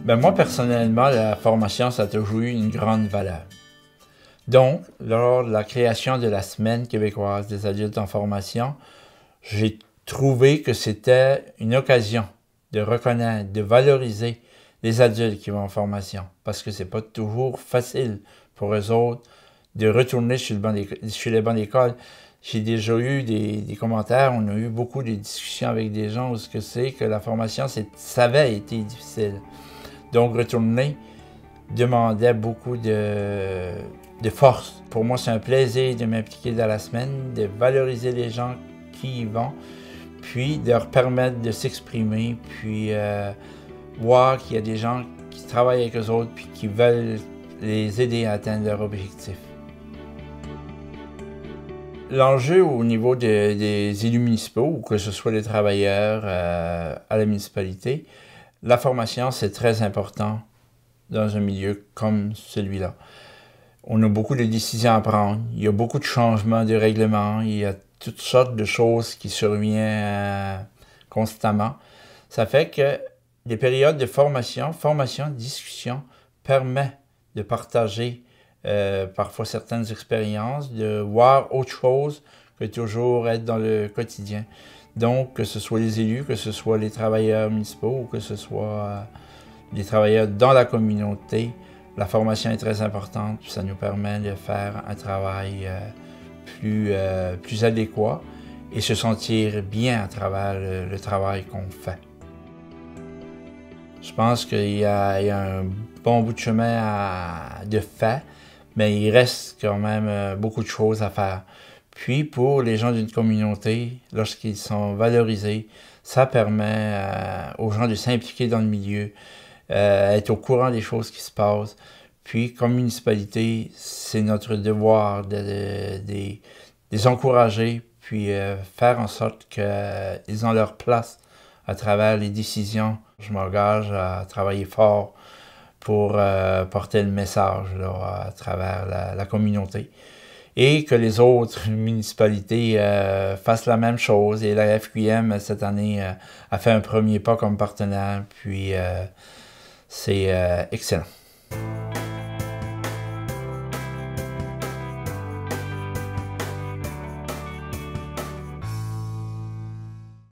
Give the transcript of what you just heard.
Ben moi, personnellement, la formation, ça a toujours eu une grande valeur. Donc, lors de la création de la Semaine québécoise des adultes en formation, j'ai trouvé que c'était une occasion de reconnaître, de valoriser les adultes qui vont en formation. Parce que c'est pas toujours facile pour eux autres de retourner sur les bancs d'école. J'ai déjà eu des commentaires, on a eu beaucoup de discussions avec des gens où ce que c'est que la formation, ça avait été difficile. Donc, retourner demandait beaucoup de force. Pour moi, c'est un plaisir de m'impliquer dans la semaine, de valoriser les gens qui y vont, puis de leur permettre de s'exprimer, puis voir qu'il y a des gens qui travaillent avec eux autres, puis qui veulent les aider à atteindre leur objectif. L'enjeu au niveau des élus municipaux, ou que ce soit les travailleurs à la municipalité, la formation, c'est très important dans un milieu comme celui-là. On a beaucoup de décisions à prendre, il y a beaucoup de changements de règlements, il y a toutes sortes de choses qui surviennent constamment. Ça fait que les périodes de formation, discussion, permet de partager parfois certaines expériences, de voir autre chose que toujours être dans le quotidien. Donc, que ce soit les élus, que ce soit les travailleurs municipaux ou que ce soit les travailleurs dans la communauté, la formation est très importante, puis ça nous permet de faire un travail plus adéquat et se sentir bien à travers le travail qu'on fait. Je pense qu'il y a un bon bout de chemin de fait, mais il reste quand même beaucoup de choses à faire. Puis pour les gens d'une communauté, lorsqu'ils sont valorisés, ça permet aux gens de s'impliquer dans le milieu, être au courant des choses qui se passent. Puis comme municipalité, c'est notre devoir de les encourager, puis faire en sorte qu'ils ont leur place à travers les décisions. Je m'engage à travailler fort pour porter le message là, à travers la communauté. Et que les autres municipalités fassent la même chose. Et la FQM, cette année, a fait un premier pas comme partenaire, puis c'est excellent.